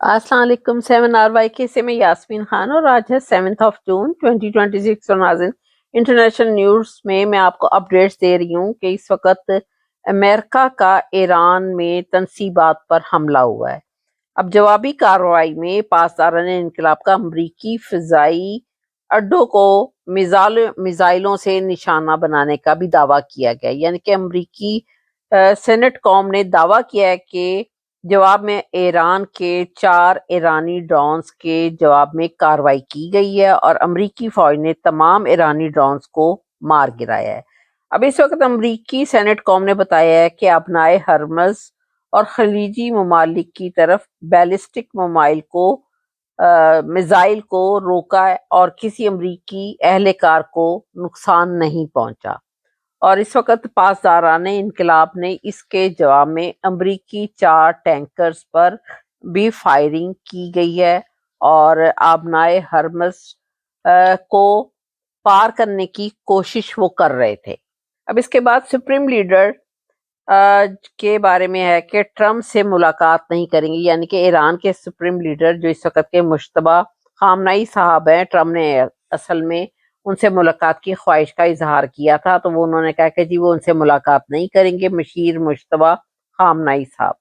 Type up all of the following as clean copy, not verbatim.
السلام علیکم 7 RYK سے میں یاسمین خان اور آج ہے 7 جون 2026 اور ناظرین انٹرنیشنل نیوز میں آپ کو اپڈیٹس دے رہی ہوں کہ اس وقت امریکہ کا ایران میں تنصیبات پر حملہ ہوا ہے۔ اب جوابی کارروائی میں پاسداران انقلاب کا امریکی فضائی اڈوں کو میزائلوں سے نشانہ بنانے کا بھی دعویٰ کیا گیا، یعنی کہ امریکی سینٹ قوم نے دعویٰ کیا ہے کہ جواب میں ایران کے 4 ایرانی ڈرونز کے جواب میں کارروائی کی گئی ہے اور امریکی فوج نے تمام ایرانی ڈرونز کو مار گرایا ہے۔ اب اس وقت امریکی سینٹ قوم نے بتایا ہے کہ ابنائے ہرمز اور خلیجی ممالک کی طرف بیلسٹک میزائل کو روکا ہے اور کسی امریکی اہلکار کو نقصان نہیں پہنچا، اور اس وقت پاسداران انقلاب نے اس کے جواب میں امریکی 4 ٹینکرز پر بھی فائرنگ کی گئی ہے اور آبنائے ہرمز کو پار کرنے کی کوشش وہ کر رہے تھے۔ اب اس کے بعد سپریم لیڈر کے بارے میں ہے کہ ٹرمپ سے ملاقات نہیں کریں گے، یعنی کہ ایران کے سپریم لیڈر جو اس وقت کے مشتبہ خامنئی صاحب ہیں، ٹرمپ نے اصل میں ان سے ملاقات کی خواہش کا اظہار کیا تھا، تو وہ انہوں نے کہا کہ جی وہ ان سے ملاقات نہیں کریں گے، مشیر مشتبہ خامنئی صاحب۔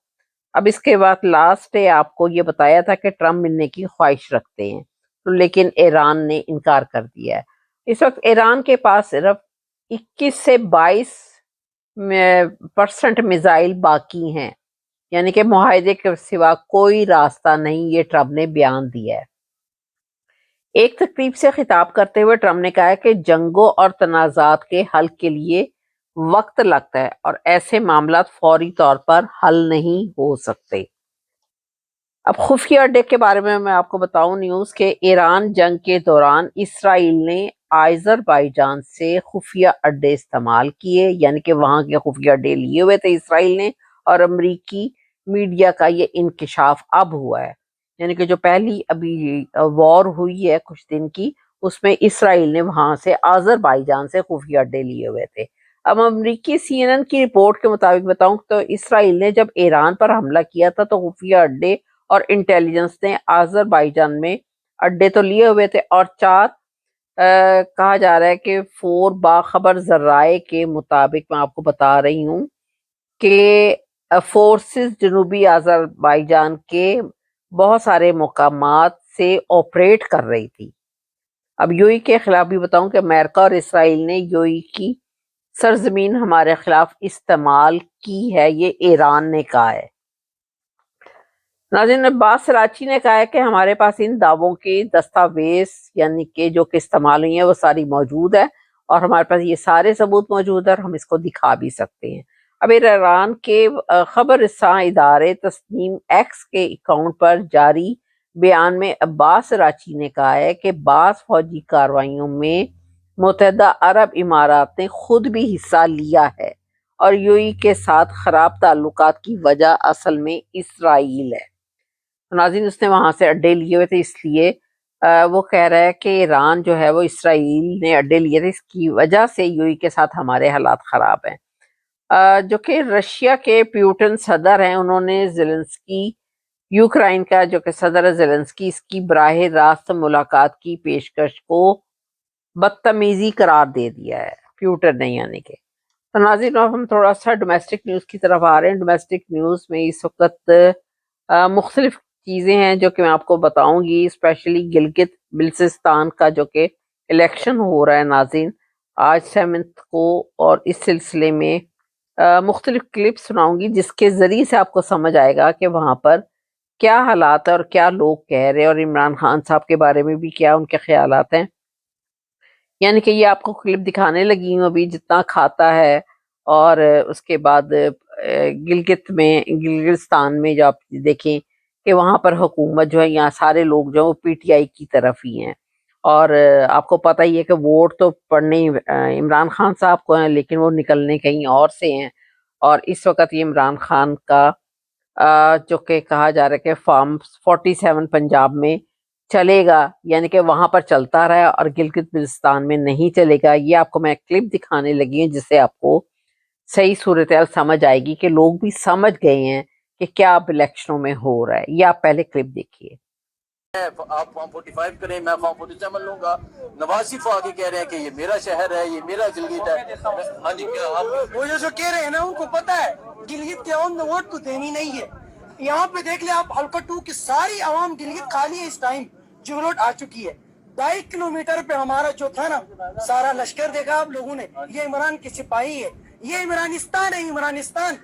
اب اس کے بعد لاسٹ آپ کو یہ بتایا تھا کہ ٹرمپ ملنے کی خواہش رکھتے ہیں، لیکن ایران نے انکار کر دیا ہے۔ اس وقت ایران کے پاس صرف 21 سے 22% میزائل باقی ہیں، یعنی کہ معاہدے کے سوا کوئی راستہ نہیں، یہ ٹرمپ نے بیان دیا ہے۔ ایک تقریب سے خطاب کرتے ہوئے ٹرمپ نے کہا کہ جنگوں اور تنازعات کے حل کے لیے وقت لگتا ہے اور ایسے معاملات فوری طور پر حل نہیں ہو سکتے۔ اب خفیہ اڈے کے بارے میں آپ کو بتاؤں نیوز کہ ایران جنگ کے دوران اسرائیل نے آذربائیجان سے خفیہ اڈے استعمال کیے، یعنی کہ وہاں کے خفیہ اڈے لیے ہوئے تھے اسرائیل نے، اور امریکی میڈیا کا یہ انکشاف اب ہوا ہے، یعنی کہ جو پہلی ابھی وار ہوئی ہے کچھ دن کی، اس میں اسرائیل نے وہاں سے آذربائیجان سے خفیہ اڈے لیے ہوئے تھے۔ اب امریکی CNN کی رپورٹ کے مطابق بتاؤں تو اسرائیل نے جب ایران پر حملہ کیا تھا تو خفیہ اڈے اور انٹیلیجنس نے آذربائیجان میں اڈے تو لیے ہوئے تھے، اور 4 کہا جا رہا ہے کہ 4 باخبر ذرائع کے مطابق میں آپ کو بتا رہی ہوں کہ فورسز جنوبی آذربائیجان کے بہت سارے مقامات سے آپریٹ کر رہی تھی۔ اب UAE کے خلاف بھی بتاؤں کہ امریکہ اور اسرائیل نے UAE کی سرزمین ہمارے خلاف استعمال کی ہے، یہ ایران نے کہا ہے۔ ناظرین، عباس سراچی نے کہا ہے کہ ہمارے پاس ان دعووں کے دستاویز یعنی کہ جو کہ استعمال ہوئی ہیں وہ ساری موجود ہے، اور ہمارے پاس یہ سارے ثبوت موجود ہے اور ہم اس کو دکھا بھی سکتے ہیں۔ اب ایران کے خبر رساں ادارے تسنیم ایکس کے اکاؤنٹ پر جاری بیان میں عباس سراچی نے کہا ہے کہ بعض فوجی کارروائیوں میں متحدہ عرب امارات نے خود بھی حصہ لیا ہے، اور UAE کے ساتھ خراب تعلقات کی وجہ اصل میں اسرائیل ہے۔ ناظرین، اس نے وہاں سے اڈے لیے ہوئے تھے، اس لیے وہ کہہ رہا ہے کہ ایران جو ہے وہ اسرائیل نے اڈے لیے تھے، اس کی وجہ سے UAE کے ساتھ ہمارے حالات خراب ہیں۔ جو کہ رشیا کے پیوٹن صدر ہیں، انہوں نے زیلنسکی یوکرائن کا جو کہ صدر ہے زیلنسکی، اس کی براہ راست ملاقات کی پیشکش کو بدتمیزی قرار دے دیا ہے پیوٹن نے، یعنی کہ۔ تو ناظرین، اب ہم تھوڑا سا ڈومیسٹک نیوز کی طرف آ رہے ہیں۔ ڈومیسٹک نیوز میں اس وقت مختلف چیزیں ہیں جو کہ میں آپ کو بتاؤں گی، اسپیشلی گلگت بلتستان کا جو کہ الیکشن ہو رہا ہے ناظرین آج 7 کو، اور اس سلسلے میں مختلف کلپ سناؤں گی جس کے ذریعے سے آپ کو سمجھ آئے گا کہ وہاں پر کیا حالات ہیں اور کیا لوگ کہہ رہے ہیں، اور عمران خان صاحب کے بارے میں بھی کیا ان کے خیالات ہیں۔ یعنی کہ یہ آپ کو کلپ دکھانے لگی ہوں ابھی، جتنا کھاتا ہے، اور اس کے بعد گلگستان میں جو آپ دیکھیں کہ وہاں پر حکومت جو ہے، یہاں سارے لوگ جو ہیں وہ PTI کی طرف ہی ہیں، اور آپ کو پتہ ہی ہے کہ ووٹ تو پڑنے عمران خان صاحب کو ہیں، لیکن وہ نکلنے کہیں اور سے ہیں، اور اس وقت یہ عمران خان کا جو کہ کہا جا رہا ہے کہ فارم 47 پنجاب میں چلے گا، یعنی کہ وہاں پر چلتا رہا اور گلگت بلتستان میں نہیں چلے گا۔ یہ آپ کو میں کلپ دکھانے لگی ہوں جس سے آپ کو صحیح صورتحال سمجھ آئے گی کہ لوگ بھی سمجھ گئے ہیں کہ کیا اب الیکشنوں میں ہو رہا ہے. یہ آپ پہلے کلپ دیکھیے. آپ فارم 45 کریں، میں فارم 47 لوں گا. نواز شریف آگے کہہ رہے ہیں کہ یہ میرا شہر ہے، یہ میرا گلگت ہے. ہاں جی، کیا آپ وہ جو کہہ رہے ہیں نا، ان کو پتا ہے گلگت کے عوام نے ووٹ تو دینی نہیں ہے. یہاں پہ دیکھ لیں آپ حلقہ 2 کی ساری عوام گلگت خالی ہے اس ٹائم جو ووٹ آ چکی ہے. 2.5 کلومیٹر پہ ہمارا جو تھا نا سارا لشکر دیکھا آپ لوگوں نے، یہ عمران کی سپاہی ہے، یہ عمرانستان ہے. عمرانستان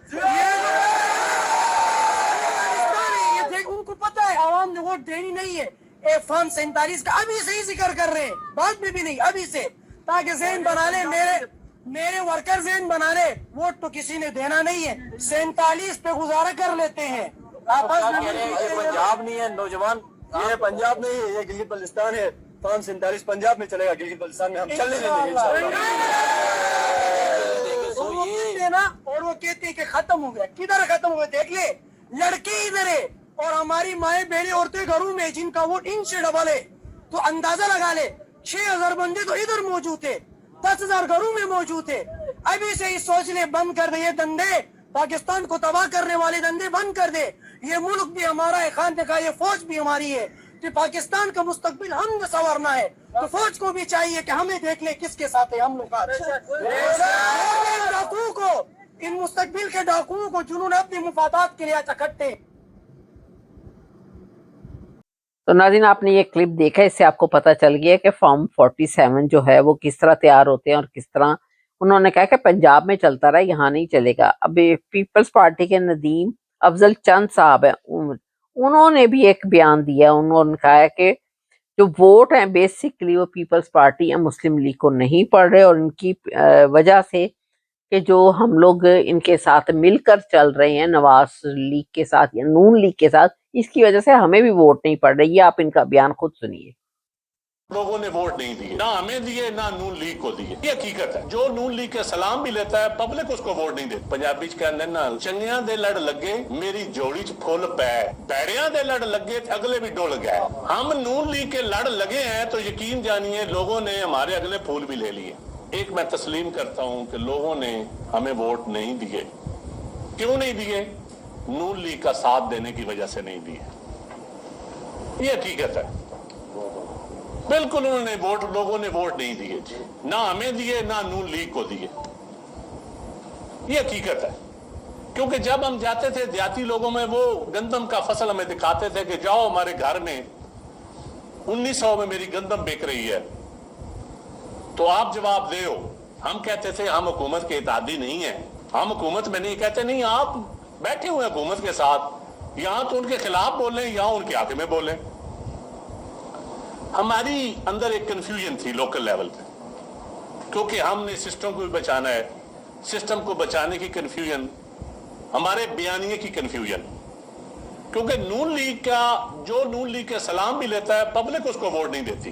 ان کو پتا ہے عوام نے ووٹ دینی نہیں ہے. فارم 47 کا ابھی سے ہی ذکر کر رہے ہیں، بعد میں بھی نہیں، ابھی سے، تاکہ ذہن بنا لے میرے ورکر ذہن بنا لے ووٹ تو کسی نے دینا نہیں ہے. 47 پہ گزارا کر لیتے ہیں. یہ پنجاب نہیں ہے نوجوان، یہ پنجاب نہیں ہے، یہ گلگت بلتستان ہے. فارم 47 پنجاب میں چلے گا، گلگت بلتستان میں ہم چلنے دیں گے انشاءاللہ. اور وہ کہتے ہیں کہ ختم ہو گیا. کدھر ختم ہو گیا؟ دیکھ لے، لڑکے ادھر ہے اور ہماری مائیں بہنیں عورتیں گھروں میں جن کا ووٹ ان سے ڈبل ہے. تو اندازہ لگا لے، 6,000 بندے تو ادھر موجود تھے، 10,000 گھروں میں موجود تھے. ابھی سے ہی سوچ لے، بند کر دے یہ دندے، پاکستان کو تباہ کرنے والے دندے بند کر دے. یہ ملک بھی ہمارا ہے، خاندقاہ یہ فوج بھی ہماری ہے. کہ پاکستان کا مستقبل ہم نے سنورنا ہے، تو فوج کو بھی چاہیے کہ ہمیں دیکھ لے کس کے ساتھ ہے ہم لوگ. ڈاکوؤں کو، ان مستقبل کے ڈاکوؤں کو جنہوں نے اپنے مفادات کے لیے اکٹھے. تو ناظرین آپ نے یہ کلپ دیکھا، اس سے آپ کو پتہ چل گیا کہ فارم 47 جو ہے وہ کس طرح تیار ہوتے ہیں اور کس طرح انہوں نے کہا کہ پنجاب میں چلتا رہا، یہاں نہیں چلے گا. اب پیپلز پارٹی کے ندیم افضل چند صاحب ہیں، انہوں نے بھی ایک بیان دیا. انہوں نے کہا ہے کہ جو ووٹ ہیں بیسکلی وہ پیپلز پارٹی یا مسلم لیگ کو نہیں پڑ رہے، اور ان کی وجہ سے کہ جو ہم لوگ ان کے ساتھ مل کر چل رہے ہیں، نواز لیگ کے ساتھ یا نون لیگ کے ساتھ، اس کی وجہ سے ہمیں بھی ووٹ نہیں پڑ رہی. یہ آپ ان کا بیان خود سنیے. لوگوں نے ووٹ نہیں دیے، نہ ہمیں دیے نہ نون لیگ کو دیے. یہ حقیقت ہے. جو نون لیگ کے سلام بھی لیتا ہے پبلک اس کو ووٹ نہیں دیتی. پنجابی کہنے نال چنگیاں دے لڑ لگے میری جوڑی چ پھول پے، بیڑیاں دے لڑ لگے اگلے بھی ڈول گئے. ہم نون لیگ کے لڑ لگے ہیں تو یقین جانیے لوگوں نے ہمارے اگلے پھول بھی لے لیے. ایک میں تسلیم کرتا ہوں کہ لوگوں نے ہمیں ووٹ نہیں دیے. کیوں نہیں دیے؟ نون لیگ کا ساتھ دینے کی وجہ سے نہیں دیے. یہ حقیقت ہے. بالکل انہوں نے لوگوں نے ووٹ نہیں دیے جی، نہ ہمیں دیے نہ نون لیگ کو دیے. یہ حقیقت ہے. کیونکہ جب ہم جاتے تھے دیہاتی لوگوں میں، وہ گندم کا فصل ہمیں دکھاتے تھے کہ جاؤ ہمارے گھر میں 1900 میں میری گندم بیک رہی ہے تو آپ جواب دے ہو. ہم کہتے تھے ہم حکومت کے اتحادی نہیں ہیں، ہم حکومت میں نہیں. کہتے نہیں، آپ بیٹھے ہوئے حکومت کے ساتھ، یہاں تو ان کے خلاف بولیں یہاں ان کے حق میں بولیں. ہماری اندر ایک کنفیوژن تھی لوکل لیول پہ، کیونکہ ہم نے سسٹم کو بھی بچانا ہے. سسٹم کو بچانے کی کنفیوژن، ہمارے بیانیے کی کنفیوژن. کیونکہ نون لیگ کے سلام بھی لیتا ہے پبلک اس کو ووٹ نہیں دیتی.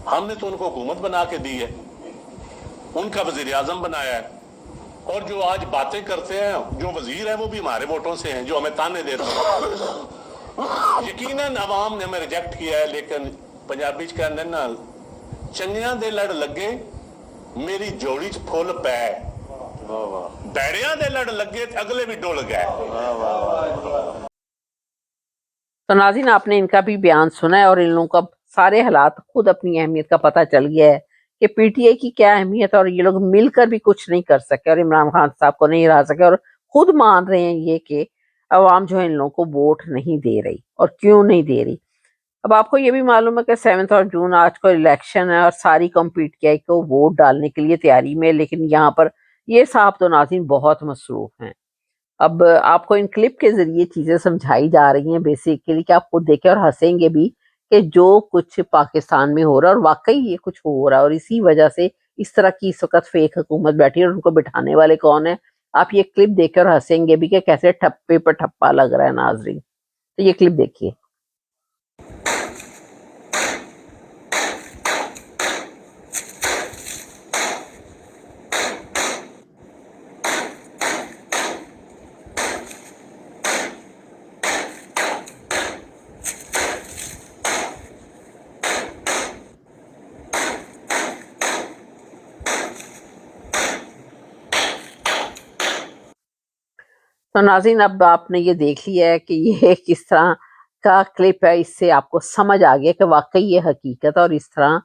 ہم نے تو ان کو حکومت بنا کے دی ہے، ان کا وزیر اعظم بنایا ہے. اور جو آج باتیں کرتے ہیں، جو وزیر ہیں وہ بھی ہمارے ووٹوں سے ہیں، جو ہمیں تانے دیتے ہیں. یقیناً عوام نے ہمیں ریجیکٹ کیا ہے، لیکن پنجابی کہنے نال چنگیاں دے لڑ لگے میری جوڑی چ پھول پے، بیڑیاں دے لڑ لگے اگلے بھی ڈول گئے. تو ناظرین آپ نے ان کا بھی بیان سنا ہے، اور ان لوگوں کا سارے حالات خود اپنی اہمیت کا پتہ چل گیا ہے کہ پی ٹی آئی کی کیا اہمیت ہے، اور یہ لوگ مل کر بھی کچھ نہیں کر سکے اور عمران خان صاحب کو نہیں ہرا سکے. اور خود مان رہے ہیں یہ کہ عوام جو ہے ان لوگوں کو ووٹ نہیں دے رہی، اور کیوں نہیں دے رہی. اب آپ کو یہ بھی معلوم ہے کہ 7 اور جون آج کو الیکشن ہے، اور ساری کمپیٹ کیا ہے کہ وہ ووٹ ڈالنے کے لیے تیاری میں. لیکن یہاں پر یہ صاحب تو ناظرین بہت مصروف ہیں. اب آپ کو ان کلپ کے ذریعے چیزیں سمجھائی جا رہی ہیں بیسیکلی کہ آپ خود دیکھیں اور ہنسیں گے بھی کہ جو کچھ پاکستان میں ہو رہا ہے، اور واقعی یہ کچھ ہو رہا ہے، اور اسی وجہ سے اس طرح کی اس وقت فیک حکومت بیٹھی ہے، اور ان کو بٹھانے والے کون ہیں. آپ یہ کلپ دیکھ کر ہنسیں گے بھی کہ کیسے ٹھپے پر ٹھپا لگ رہا ہے ناظرین. تو یہ کلپ دیکھیے. تو ناظرین اب آپ نے یہ دیکھ لیا ہے کہ یہ کس طرح کا کلپ ہے، اس سے آپ کو سمجھ آ گیا کہ واقعی یہ حقیقت ہے اور اس طرح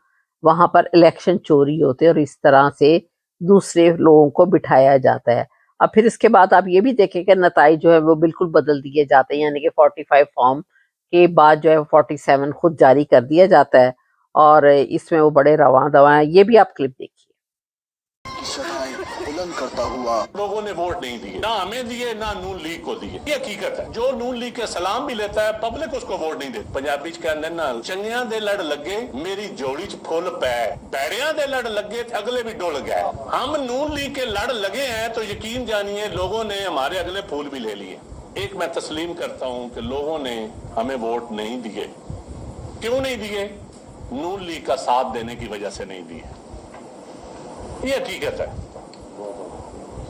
وہاں پر الیکشن چوری ہوتے اور اس طرح سے دوسرے لوگوں کو بٹھایا جاتا ہے۔ اب پھر اس کے بعد آپ یہ بھی دیکھیں کہ نتائج جو ہے وہ بالکل بدل دیے جاتے ہیں، یعنی کہ 45 فارم کے بعد جو ہے 47 خود جاری کر دیا جاتا ہے اور اس میں وہ بڑے رواں دواں ہیں۔ یہ بھی آپ کلپ دیکھیے۔ بلند کرتا ہوا لوگوں نے ووٹ نہیں دیے، نہ ہمیں دیے نہ نون لیگ کو دیے، یہ حقیقت ہے۔ جو نون لیگ کے سلام بھی لیتا ہے پبلک اس کو ووٹ نہیں دیتی۔ پنجابی چ کہندے نا چنگیاں دے لڑ لگے میری جوڑی چ پھول پے، بیڑیاں دے لڑ لگے اگلے بھی ڈول گئے۔ ہم نون لیگ کے لڑ لگے ہیں تو یقین جانیے لوگوں نے ہمارے اگلے پھول بھی لے لیے۔ ایک میں تسلیم کرتا ہوں کہ لوگوں نے ہمیں ووٹ نہیں دیے۔ کیوں نہیں دیے؟ نون لیگ کا ساتھ دینے کی وجہ سے نہیں دیے، یہ حقیقت ہے۔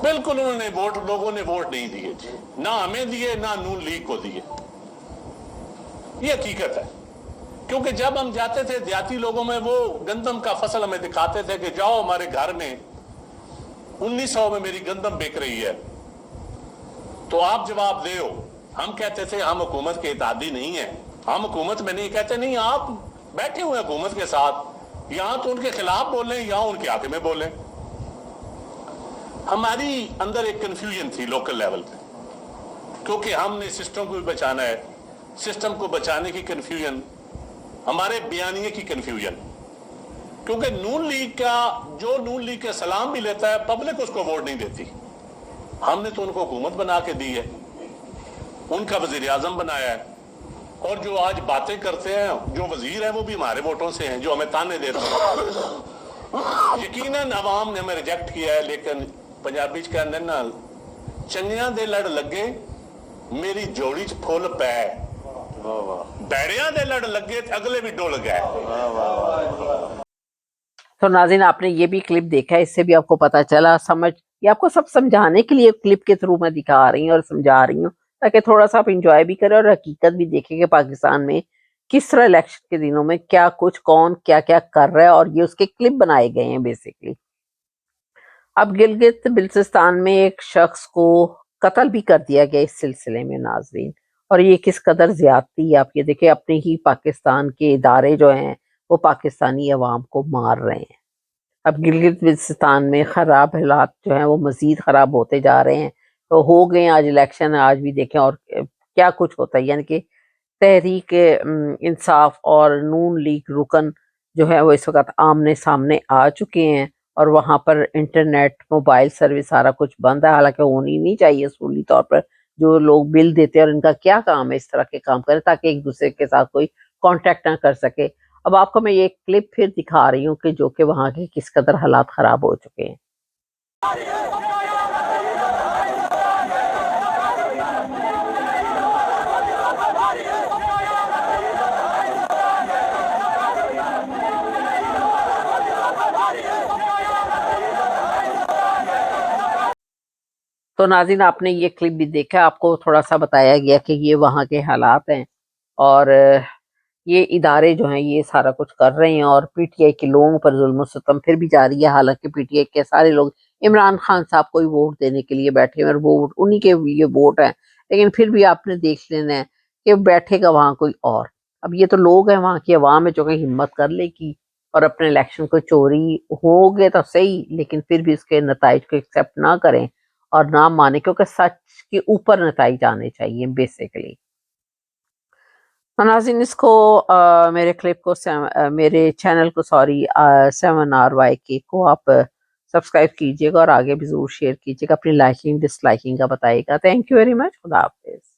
بالکل انہوں نے لوگوں نے ووٹ نہیں دیے، نہ ہمیں دیے نہ نون لیگ کو دیے، یہ حقیقت ہے۔ کیونکہ جب ہم جاتے تھے دیہاتی لوگوں میں، وہ گندم کا فصل ہمیں دکھاتے تھے کہ جاؤ ہمارے گھر میں 1900 میں میری گندم بک رہی ہے تو آپ جواب دے ہو۔ ہم کہتے تھے ہم حکومت کے اتحادی نہیں ہیں، ہم حکومت میں نہیں، کہتے نہیں آپ بیٹھے ہوئے حکومت کے ساتھ، یہاں تو ان کے خلاف بولیں یہاں ان کے حق میں بولیں۔ ہماری اندر ایک کنفیوژن تھی لوکل لیول پہ، کیونکہ ہم نے سسٹم کو بھی بچانا ہے، سسٹم کو بچانے کی کنفیوژن، ہمارے بیانیے کی کنفیوژن، کیونکہ نون لیگ کا جو نون لیگ کے سلام بھی لیتا ہے پبلک اس کو ووٹ نہیں دیتی۔ ہم نے تو ان کو حکومت بنا کے دی ہے، ان کا وزیر اعظم بنایا ہے، اور جو آج باتیں کرتے ہیں جو وزیر ہیں وہ بھی ہمارے ووٹوں سے ہیں، جو ہمیں تانے دیتے ہیں۔ یقیناً عوام نے ہمیں ریجیکٹ کیا ہے، لیکن پنجابی چ کہندے نا چنگیاں دے لڑ لگے میری جوڑی چ پھول پے، بیڑیاں دے لڑ لگے اگلے بھی ڈول گئے۔ تو ناظرین آپ نے یہ بھی کلپ دیکھا ہے، اس سے بھی آپ کو پتا چلا، سمجھ یہ آپ کو سب سمجھانے کے لیے کلپ کے تھرو میں دکھا رہی ہوں اور سمجھا رہی ہوں تاکہ تھوڑا سا آپ انجوائے بھی کریں اور حقیقت بھی دیکھیں کہ پاکستان میں کس طرح الیکشن کے دنوں میں کیا کچھ کون کیا کیا کر رہا ہے، اور یہ اس کے کلپ بنائے گئے ہیں بیسیکلی۔ اب گلگت بلتستان میں ایک شخص کو قتل بھی کر دیا گیا اس سلسلے میں ناظرین، اور یہ کس قدر زیادتی ہے آپ یہ دیکھیں، اپنے ہی پاکستان کے ادارے جو ہیں وہ پاکستانی عوام کو مار رہے ہیں۔ اب گلگت بلتستان میں خراب حالات جو ہیں وہ مزید خراب ہوتے جا رہے ہیں، تو ہو گئے آج الیکشن، آج بھی دیکھیں اور کیا کچھ ہوتا ہے، یعنی کہ تحریک انصاف اور نون لیگ رکن جو ہے وہ اس وقت آمنے سامنے آ چکے ہیں، اور وہاں پر انٹرنیٹ موبائل سروس سارا کچھ بند ہے، حالانکہ ہونی نہیں چاہیے اصولی طور پر۔ جو لوگ بل دیتے ہیں اور ان کا کیا کام ہے اس طرح کے کام کرے تاکہ ایک دوسرے کے ساتھ کوئی کانٹیکٹ نہ کر سکے۔ اب آپ کو میں یہ کلپ پھر دکھا رہی ہوں کہ جو کہ وہاں کے کس قدر حالات خراب ہو چکے ہیں۔ تو ناظرین آپ نے یہ کلپ بھی دیکھا، آپ کو تھوڑا سا بتایا گیا کہ یہ وہاں کے حالات ہیں، اور یہ ادارے جو ہیں یہ سارا کچھ کر رہے ہیں، اور پی ٹی آئی کے لوگوں پر ظلم و ستم پھر بھی جاری ہے، حالانکہ پی ٹی آئی کے سارے لوگ عمران خان صاحب کو ہی ووٹ دینے کے لیے بیٹھے ہیں، اور ووٹ انہی کے یہ ووٹ ہیں، لیکن پھر بھی آپ نے دیکھ لینا ہے کہ بیٹھے گا وہاں کوئی اور۔ اب یہ تو لوگ ہیں وہاں کی عوام ہے جو کہ ہمت کر لے گی اور اپنے الیکشن کو چوری ہو گئے تو صحیح، لیکن پھر بھی اس کے نتائج کو ایکسیپٹ نہ کریں اور نہ مانے، کیونکہ سچ کے اوپر نتائج آنے چاہیے بیسیکلی۔ ناظرین اس کو میرے کلپ کو میرے چینل کو 7RYK کو آپ سبسکرائب کیجیے گا اور آگے بھی ضرور شیئر کیجیے گا، اپنی لائکنگ ڈس لائکنگ کا بتائیے گا۔ تھینک یو ویری مچ، خدا حافظ۔